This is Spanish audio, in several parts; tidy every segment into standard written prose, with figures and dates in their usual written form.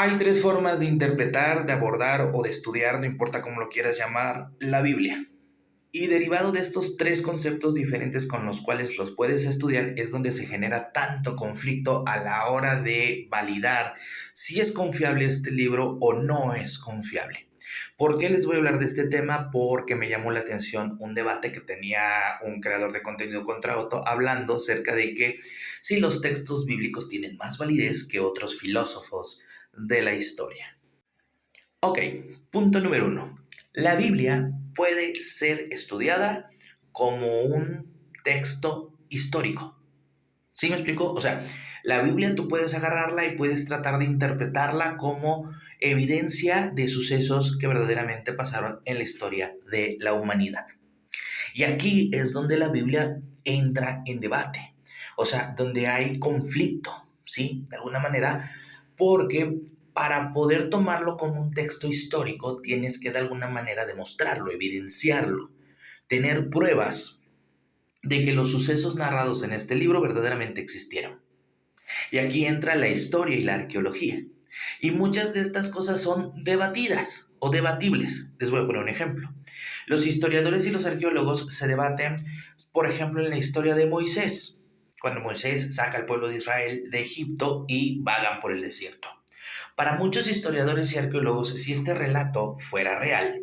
Hay tres formas de interpretar, de abordar o de estudiar, no importa cómo lo quieras llamar, la Biblia. Y derivado de estos tres conceptos diferentes con los cuales los puedes estudiar es donde se genera tanto conflicto a la hora de validar si es confiable este libro o no es confiable. ¿Por qué les voy a hablar de este tema? Porque me llamó la atención un debate que tenía un creador de contenido contra otro hablando acerca de que si los textos bíblicos tienen más validez que otros filósofos de la historia. Ok, punto número uno. La Biblia puede ser estudiada como un texto histórico. ¿Sí me explico? O sea, la Biblia tú puedes agarrarla y puedes tratar de interpretarla como evidencia de sucesos que verdaderamente pasaron en la historia de la humanidad. Y aquí es donde la Biblia entra en debate, o sea, donde hay conflicto, ¿sí? De alguna manera, porque para poder tomarlo como un texto histórico tienes que de alguna manera demostrarlo, evidenciarlo, tener pruebas de que los sucesos narrados en este libro verdaderamente existieron. Y aquí entra la historia y la arqueología. Y muchas de estas cosas son debatidas o debatibles. Les voy a poner un ejemplo. Los historiadores y los arqueólogos se debaten, por ejemplo, en la historia de Moisés, cuando Moisés saca al pueblo de Israel de Egipto y vagan por el desierto. Para muchos historiadores y arqueólogos, si este relato fuera real,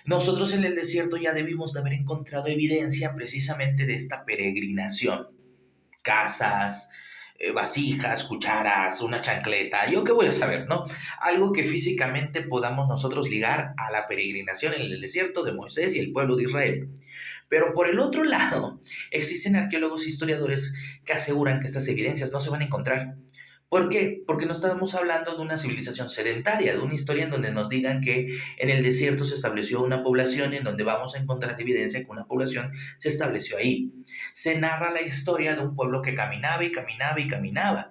nosotros en el desierto ya debimos de haber encontrado evidencia precisamente de esta peregrinación. Casas, vasijas, cucharas, una chancleta, yo qué voy a saber, ¿no? Algo que físicamente podamos nosotros ligar a la peregrinación en el desierto de Moisés y el pueblo de Israel. Pero por el otro lado, existen arqueólogos e historiadores que aseguran que estas evidencias no se van a encontrar. ¿Por qué? Porque no estamos hablando de una civilización sedentaria, de una historia en donde nos digan que en el desierto se estableció una población en donde vamos a encontrar evidencia que una población se estableció ahí. Se narra la historia de un pueblo que caminaba y caminaba y caminaba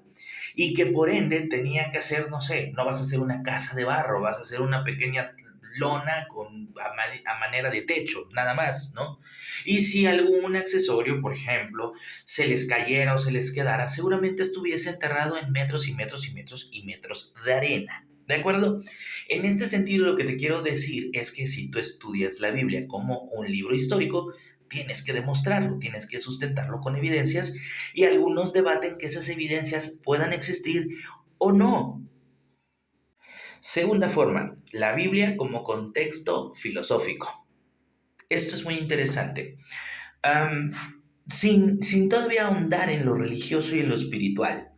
y que por ende tenía que hacer, no sé, no vas a hacer una casa de barro, vas a hacer una pequeña lona a manera de techo, nada más, ¿no? Y si algún accesorio, por ejemplo, se les cayera o se les quedara, seguramente estuviese enterrado en metros y metros y metros y metros de arena. ¿De acuerdo? En este sentido, lo que te quiero decir es que si tú estudias la Biblia como un libro histórico, tienes que demostrarlo, tienes que sustentarlo con evidencias y algunos debaten que esas evidencias puedan existir o no. Segunda forma, la Biblia como contexto filosófico. Esto es muy interesante. Am, sin todavía ahondar en lo religioso y en lo espiritual,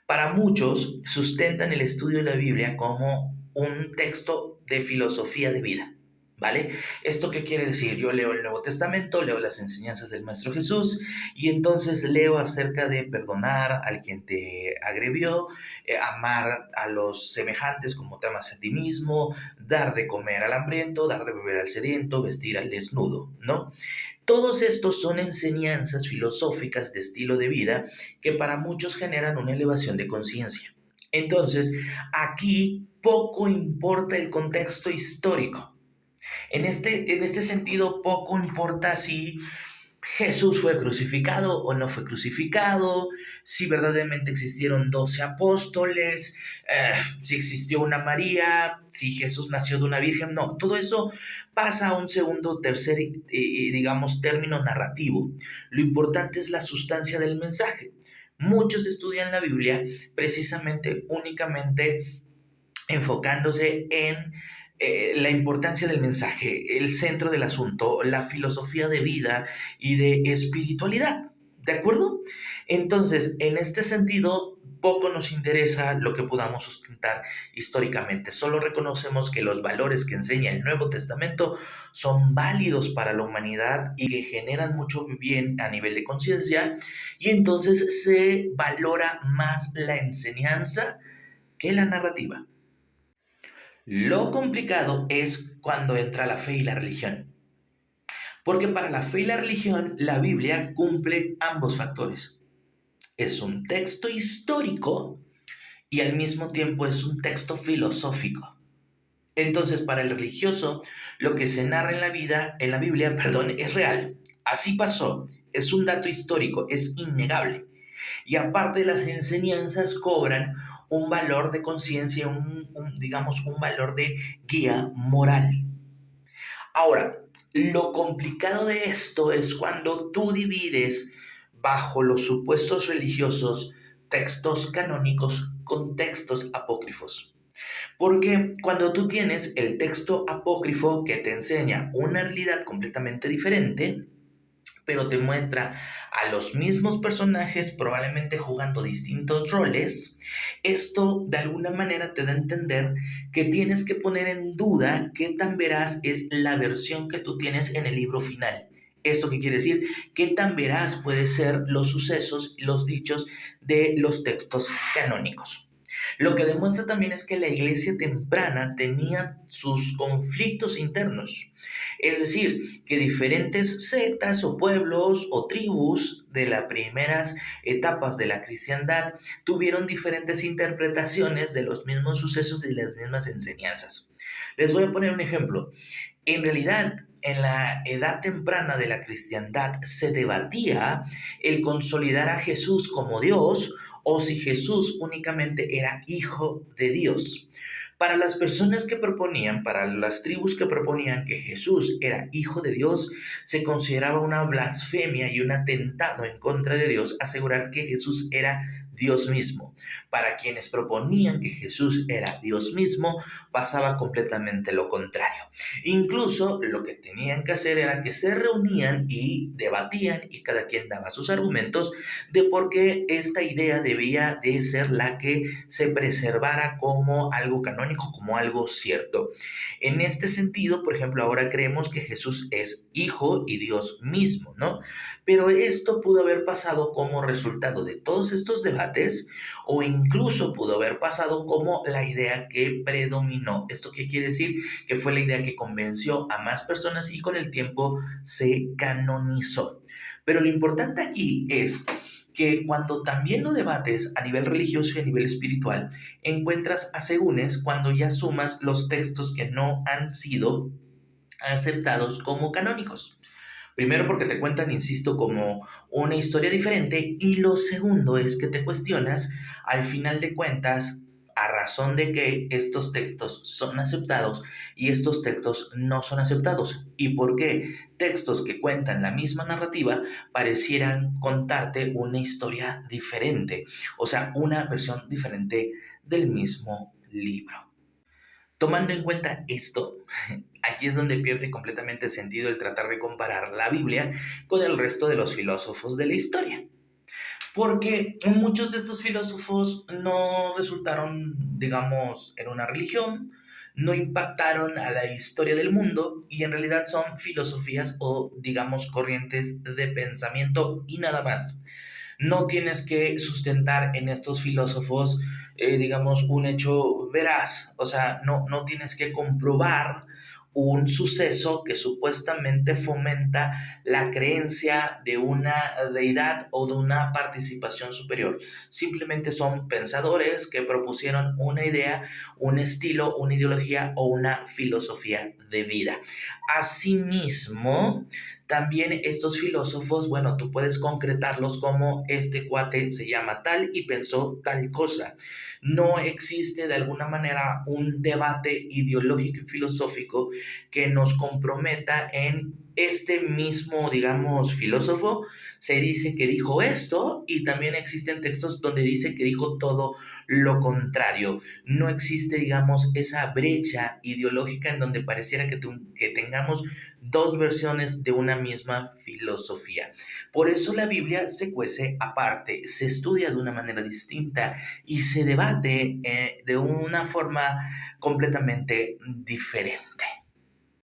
para muchos sustentan el estudio de la Biblia como un texto de filosofía de vida. ¿Vale? ¿Esto qué quiere decir? Yo leo el Nuevo Testamento, leo las enseñanzas del Maestro Jesús y entonces leo acerca de perdonar al quien te agredió, amar a los semejantes como te amas a ti mismo, dar de comer al hambriento, dar de beber al sediento, vestir al desnudo, ¿no? Todos estos son enseñanzas filosóficas de estilo de vida que para muchos generan una elevación de conciencia. Entonces, aquí poco importa el contexto histórico. En este sentido, poco importa si Jesús fue crucificado o no fue crucificado, si verdaderamente existieron 12 apóstoles, si existió una María, si Jesús nació de una virgen, no, todo eso pasa a un segundo, tercer, digamos, término narrativo. Lo importante es la sustancia del mensaje. Muchos estudian la Biblia precisamente, únicamente enfocándose en la importancia del mensaje, el centro del asunto, la filosofía de vida y de espiritualidad. ¿De acuerdo? Entonces, en este sentido, poco nos interesa lo que podamos sustentar históricamente. Solo reconocemos que los valores que enseña el Nuevo Testamento son válidos para la humanidad y que generan mucho bien a nivel de conciencia y entonces se valora más la enseñanza que la narrativa. Lo complicado es cuando entra la fe y la religión. Porque para la fe y la religión, la Biblia cumple ambos factores. Es un texto histórico y al mismo tiempo es un texto filosófico. Entonces, para el religioso, lo que se narra en la Biblia, perdón, es real. Así pasó. Es un dato histórico, es innegable. Y aparte las enseñanzas cobran un valor de conciencia, digamos, un valor de guía moral. Ahora, lo complicado de esto es cuando tú divides bajo los supuestos religiosos textos canónicos con textos apócrifos. Porque cuando tú tienes el texto apócrifo que te enseña una realidad completamente diferente, pero te muestra a los mismos personajes probablemente jugando distintos roles, esto de alguna manera te da a entender que tienes que poner en duda qué tan veraz es la versión que tú tienes en el libro final. ¿Esto qué quiere decir? ¿Qué tan veraz pueden ser los sucesos y los dichos de los textos canónicos? Lo que demuestra también es que la iglesia temprana tenía sus conflictos internos. Es decir, que diferentes sectas o pueblos o tribus de las primeras etapas de la cristiandad tuvieron diferentes interpretaciones de los mismos sucesos y las mismas enseñanzas. Les voy a poner un ejemplo. En realidad, en la edad temprana de la cristiandad se debatía el consolidar a Jesús como Dios o si Jesús únicamente era hijo de Dios. Para las personas que proponían, para las tribus que proponían que Jesús era hijo de Dios, se consideraba una blasfemia y un atentado en contra de Dios asegurar que Jesús era Dios mismo. Para quienes proponían que Jesús era Dios mismo, pasaba completamente lo contrario. Incluso lo que tenían que hacer era que se reunían y debatían y cada quien daba sus argumentos de por qué esta idea debía de ser la que se preservara como algo canónico, como algo cierto. En este sentido, por ejemplo, ahora creemos que Jesús es hijo y Dios mismo, ¿no? Pero esto pudo haber pasado como resultado de todos estos debates o incluso pudo haber pasado como la idea que predominó. ¿Esto qué quiere decir? Que fue la idea que convenció a más personas y con el tiempo se canonizó. Pero lo importante aquí es que cuando también lo debates a nivel religioso y a nivel espiritual, encuentras asegúnes cuando ya sumas los textos que no han sido aceptados como canónicos. Primero porque te cuentan, insisto, como una historia diferente y lo segundo es que te cuestionas, al final de cuentas, a razón de que estos textos son aceptados y estos textos no son aceptados. ¿Y por qué textos que cuentan la misma narrativa parecieran contarte una historia diferente? O sea, una versión diferente del mismo libro. Tomando en cuenta esto, aquí es donde pierde completamente sentido el tratar de comparar la Biblia con el resto de los filósofos de la historia. Porque muchos de estos filósofos no resultaron, digamos, en una religión, no impactaron a la historia del mundo y en realidad son filosofías o, digamos, corrientes de pensamiento y nada más. No tienes que sustentar en estos filósofos, digamos, un hecho veraz, o sea, no tienes que comprobar un suceso que supuestamente fomenta la creencia de una deidad o de una participación superior. Simplemente son pensadores que propusieron una idea, un estilo, una ideología o una filosofía de vida. Asimismo, también estos filósofos, bueno, tú puedes concretarlos como este cuate se llama tal y pensó tal cosa. No existe de alguna manera un debate ideológico y filosófico que nos comprometa en este mismo, digamos, filósofo se dice que dijo esto y también existen textos donde dice que dijo todo lo contrario. No existe, digamos, esa brecha ideológica en donde pareciera que tengamos dos versiones de una misma filosofía. Por eso la Biblia se cuece aparte, se estudia de una manera distinta y se debate de una forma completamente diferente.